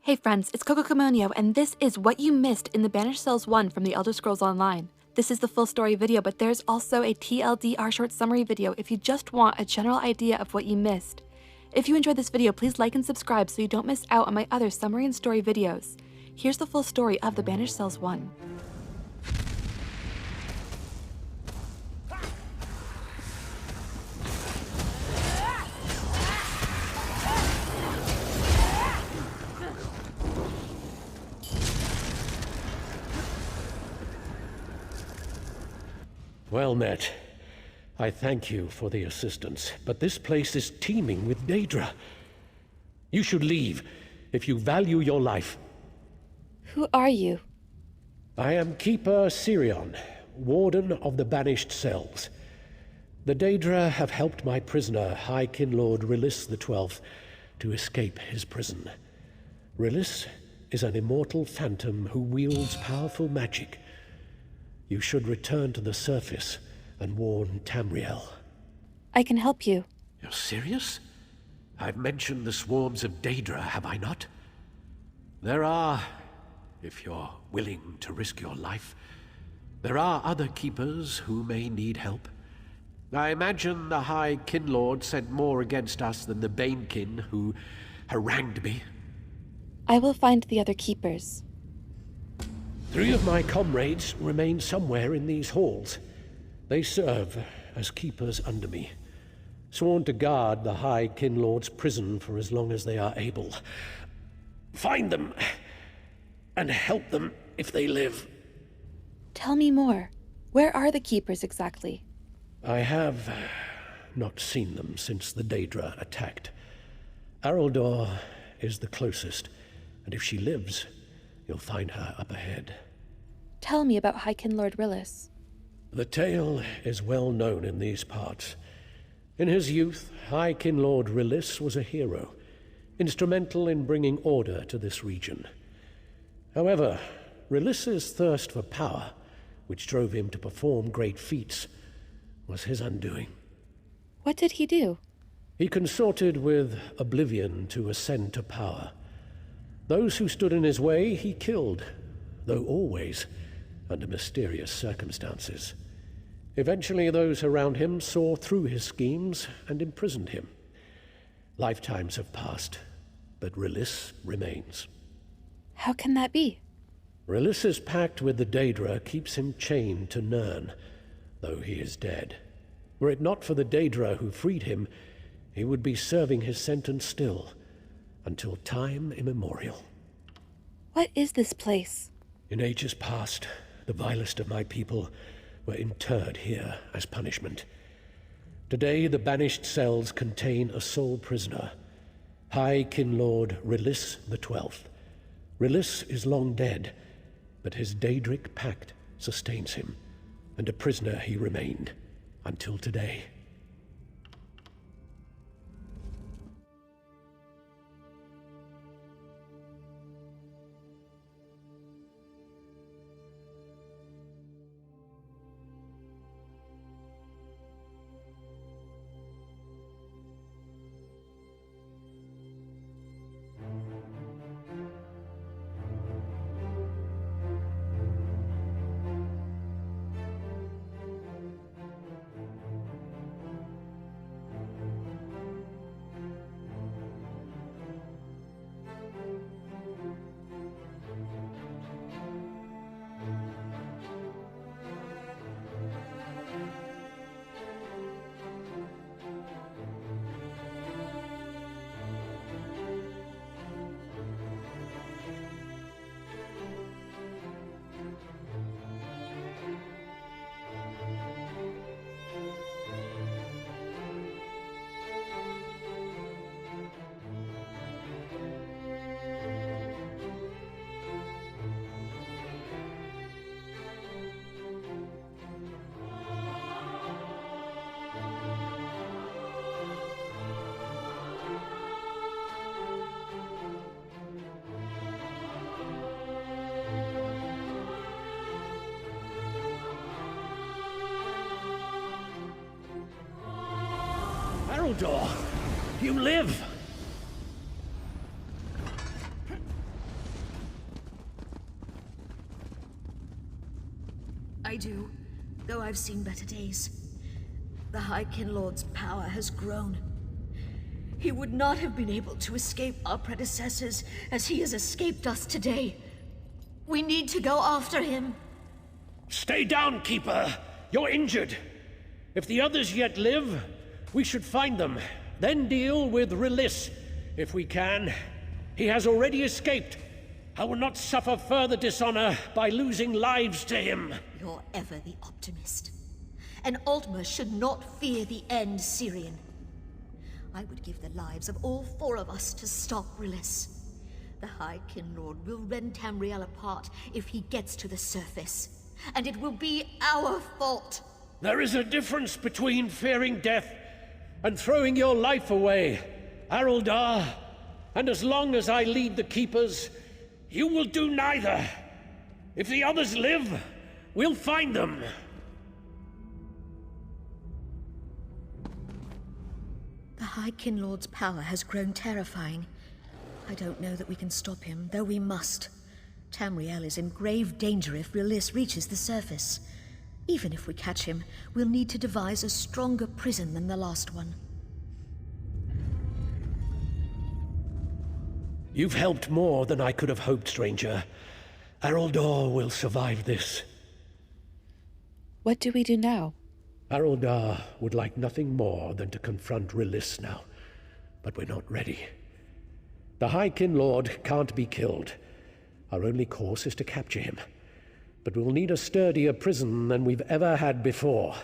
Hey friends, it's Coco Comonio, and this is what you missed in the Banished Cells 1 from the Elder Scrolls Online. This is the full story video, but there's also a TLDR short summary video if you just want a general idea of what you missed. If you enjoyed this video, please like and subscribe so you don't miss out on my other summary and story videos. Here's the full story of the Banished Cells 1. Well met. I thank you for the assistance, but this place is teeming with Daedra. You should leave, if you value your life. Who are you? I am Keeper Sirion, Warden of the Banished Cells. The Daedra have helped my prisoner, High Kinlord Rillis XII, to escape his prison. Rillis is an immortal phantom who wields powerful magic. You should return to the surface and warn Tamriel. I can help you. You're serious? I've mentioned the swarms of Daedra, have I not? There are, if you're willing to risk your life, there are other keepers who may need help. I imagine the High Kinlord sent more against us than the Banekin who harangued me. I will find the other keepers. 3 of my comrades remain somewhere in these halls. They serve as keepers under me, sworn to guard the High Kinlord's prison for as long as they are able. Find them, and help them if they live. Tell me more. Where are the keepers exactly? I have not seen them since the Daedra attacked. Araldor is the closest, and if she lives, you'll find her up ahead. Tell me about High Kinlord Rillis. The tale is well known in these parts. In his youth, High Kinlord Rillis was a hero, instrumental in bringing order to this region. However, Rillis's thirst for power, which drove him to perform great feats, was his undoing. What did he do? He consorted with Oblivion to ascend to power. Those who stood in his way he killed, though always under mysterious circumstances. Eventually those around him saw through his schemes and imprisoned him. Lifetimes have passed, but Rillis remains. How can that be? Rillis's pact with the Daedra keeps him chained to Nirn, though he is dead. Were it not for the Daedra who freed him, he would be serving his sentence still, until time immemorial. What is this place? In ages past, the vilest of my people were interred here as punishment. Today, the Banished Cells contain a sole prisoner, High Kinlord Rillis XII. Rillis is long dead, but his Daedric pact sustains him, and a prisoner he remained until today. Aldor, you live! I do, though I've seen better days. The High Kinlord's power has grown. He would not have been able to escape our predecessors as he has escaped us today. We need to go after him. Stay down, Keeper. You're injured. If the others yet live, we should find them, then deal with Rillis, if we can. He has already escaped. I will not suffer further dishonor by losing lives to him. You're ever the optimist. And Aldemeri should not fear the end, Syrian. I would give the lives of all 4 of us to stop Rillis. The High Kinlord will rend Tamriel apart if he gets to the surface. And it will be our fault. There is a difference between fearing death and throwing your life away, Araldar. And as long as I lead the Keepers, you will do neither. If the others live, we'll find them. The High Kinlord's power has grown terrifying. I don't know that we can stop him, though we must. Tamriel is in grave danger if Rillis reaches the surface. Even if we catch him, we'll need to devise a stronger prison than the last one. You've helped more than I could have hoped, stranger. Araldar will survive this. What do we do now? Araldar would like nothing more than to confront Rillis now, but we're not ready. The High Kinlord can't be killed. Our only course is to capture him. But we'll need a sturdier prison than we've ever had before.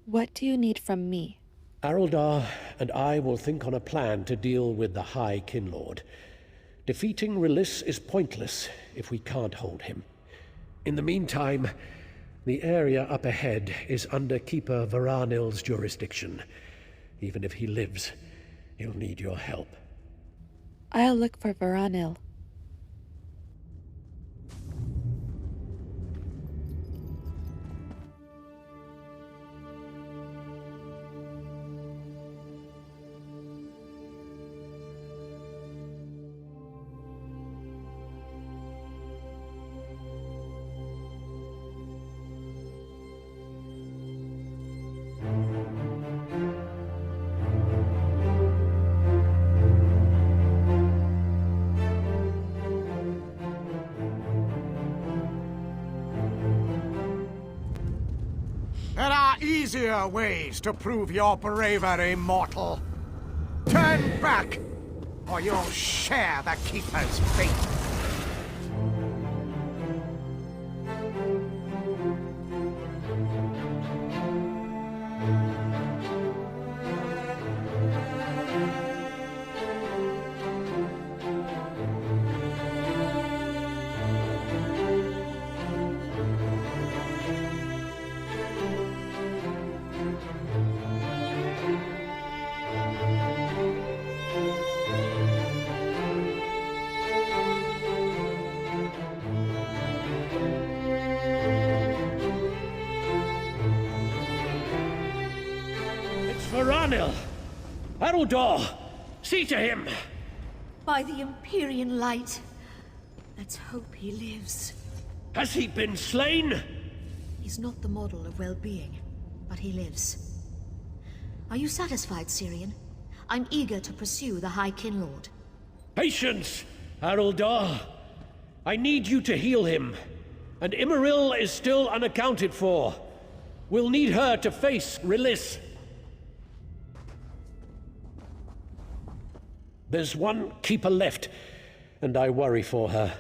What do you need from me? Araldar and I will think on a plan to deal with the High Kinlord. Defeating Rillis is pointless if we can't hold him. In the meantime, the area up ahead is under Keeper Varanil's jurisdiction. Even if he lives, he'll need your help. I'll look for Varanil. There are easier ways to prove your bravery, mortal. Turn back, or you'll share the Keeper's fate. Varanil! Araldar! See to him! By the Empyrean light. Let's hope he lives. Has he been slain? He's not the model of well-being, but he lives. Are you satisfied, Syrian? I'm eager to pursue the High Kinlord. Patience, Araldar! I need you to heal him, and Immaril is still unaccounted for. We'll need her to face Rillis. There's one Keeper left, and I worry for her.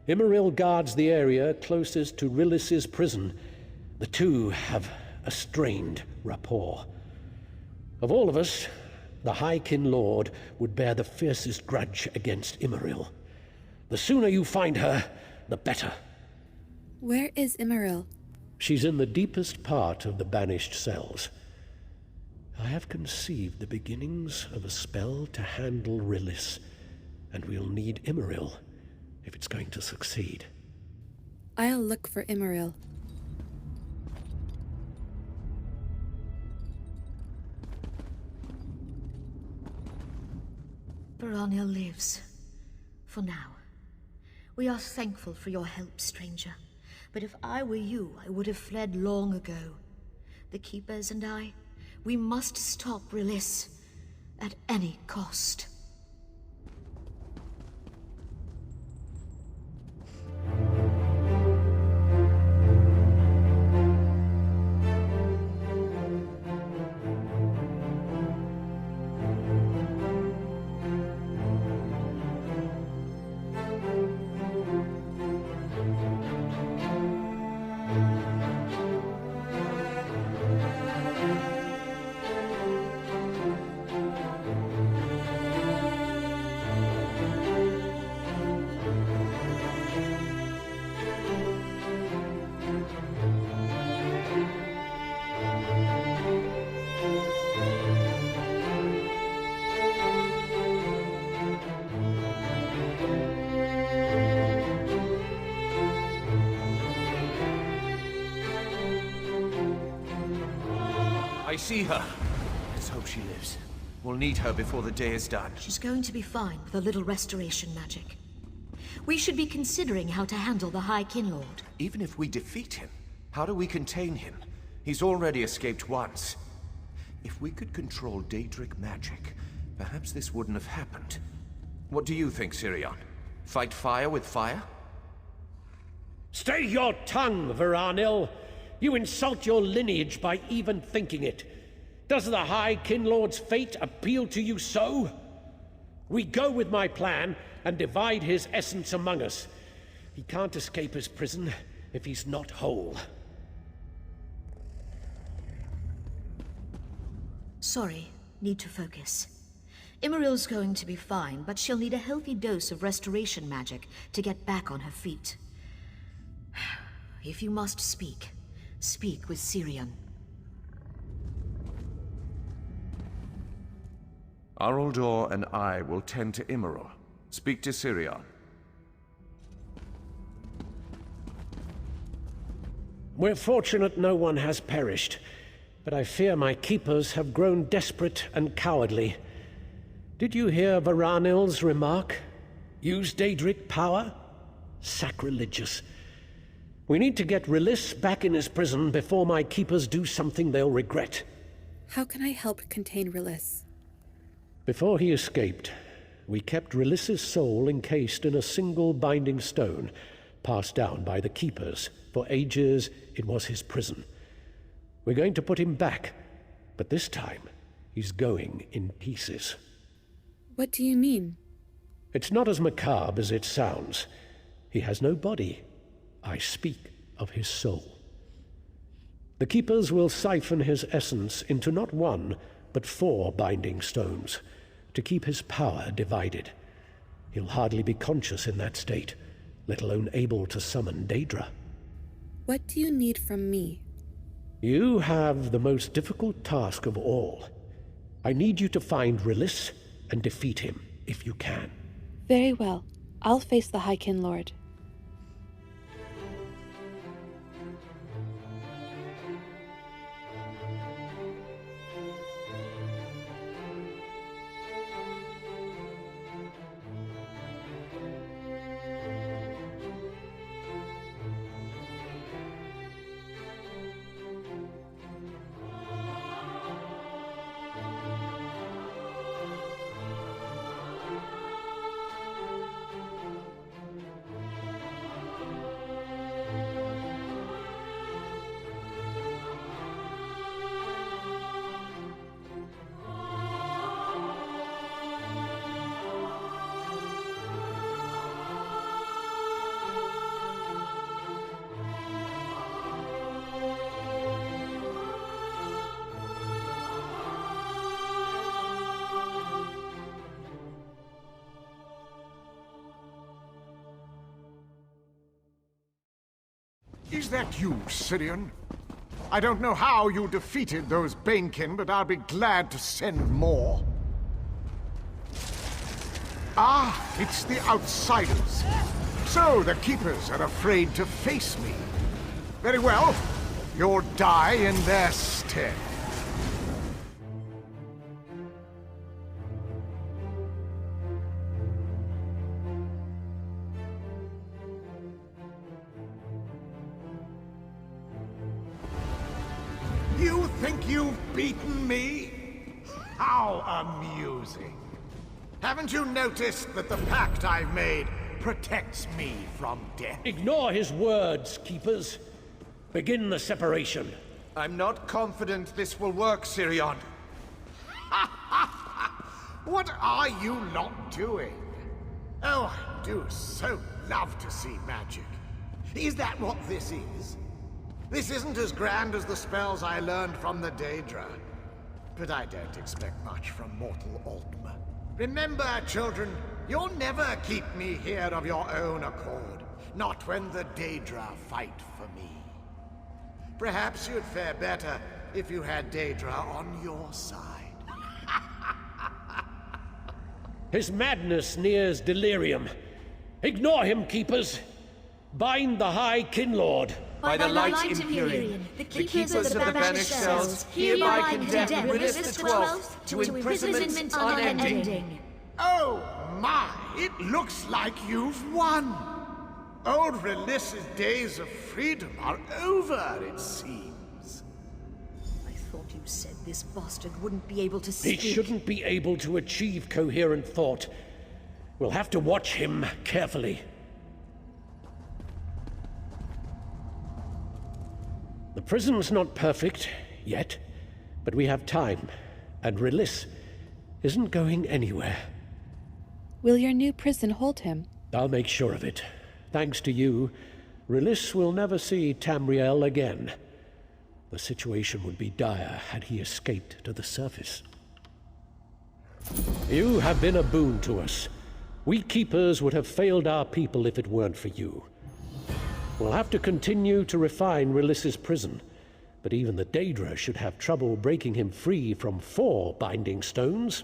Immaril guards the area closest to Rillis's prison. The two have a strained rapport. Of all of us, the High Kinlord would bear the fiercest grudge against Immaril. The sooner you find her, the better. Where is Immaril? She's in the deepest part of the Banished Cells. I have conceived the beginnings of a spell to handle Rillis, and we'll need Immaril if it's going to succeed. I'll look for Immaril. Varanil lives. For now. We are thankful for your help, stranger. But if I were you, I would have fled long ago. The Keepers and I, we must stop Rillis at any cost. I see her. Let's hope she lives. We'll need her before the day is done. She's going to be fine with a little restoration magic. We should be considering how to handle the High Kinlord. Even if we defeat him, how do we contain him? He's already escaped once. If we could control Daedric magic, perhaps this wouldn't have happened. What do you think, Sirion? Fight fire with fire? Stay your tongue, Varanil! You insult your lineage by even thinking it. Does the High Kinlord's fate appeal to you so? We go with my plan and divide his essence among us. He can't escape his prison if he's not whole. Sorry, need to focus. Immeril's going to be fine, but she'll need a healthy dose of restoration magic to get back on her feet. If you must speak, speak with Sirion. Araldor and I will tend to Immeril. Speak to Sirion. We're fortunate no one has perished, but I fear my keepers have grown desperate and cowardly. Did you hear Varanil's remark? Use Daedric power? Sacrilegious. We need to get Rillis back in his prison before my keepers do something they'll regret. How can I help contain Rillis? Before he escaped, we kept Rillis's soul encased in a single binding stone, passed down by the keepers. For ages, it was his prison. We're going to put him back, but this time, he's going in pieces. What do you mean? It's not as macabre as it sounds. He has no body. I speak of his soul. The keepers will siphon his essence into not one, but 4 binding stones, to keep his power divided. He'll hardly be conscious in that state, let alone able to summon Daedra. What do you need from me? You have the most difficult task of all. I need you to find Rillis and defeat him, if you can. Very well. I'll face the High Kinlord. Is that you, Sirion? I don't know how you defeated those Banekin, but I'll be glad to send more. Ah, it's the outsiders. So the Keepers are afraid to face me. Very well. You'll die in their stead. you've beaten me? How amusing. Haven't you noticed that the pact I've made protects me from death? Ignore his words, Keepers. Begin the separation. I'm not confident this will work, Sirion. What are you lot doing? Oh, I do so love to see magic. Is that what this is? This isn't as grand as the spells I learned from the Daedra. But I don't expect much from mortal Aldemeri. Remember, children, you'll never keep me here of your own accord. Not when the Daedra fight for me. Perhaps you'd fare better if you had Daedra on your side. His madness nears delirium. Ignore him, Keepers. Bind the High Kinlord. By the light Empyrean, the keepers of the Banished Cells hereby condemn Rillis XII to imprisonment unending. Oh my, it looks like you've won. Old Rillis's days of freedom are over, it seems. I thought you said this bastard wouldn't be able to He speak. shouldn't be able to achieve coherent thought. We'll have to watch him carefully. The prison's not perfect, yet, but we have time, and Rillis isn't going anywhere. Will your new prison hold him? I'll make sure of it. Thanks to you, Rillis will never see Tamriel again. The situation would be dire had he escaped to the surface. You have been a boon to us. We Keepers would have failed our people if it weren't for you. We'll have to continue to refine Rillis's prison, but even the Daedra should have trouble breaking him free from 4 binding stones.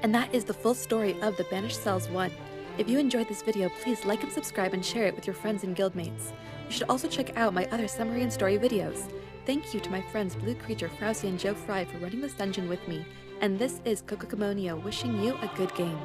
And that is the full story of the Banished Cells 1. If you enjoyed this video, please like and subscribe and share it with your friends and guildmates. You should also check out my other summary and story videos. Thank you to my friends Blue Creature, Frowsy, and Joe Fry for running this dungeon with me. And this is Kokokomonio wishing you a good game.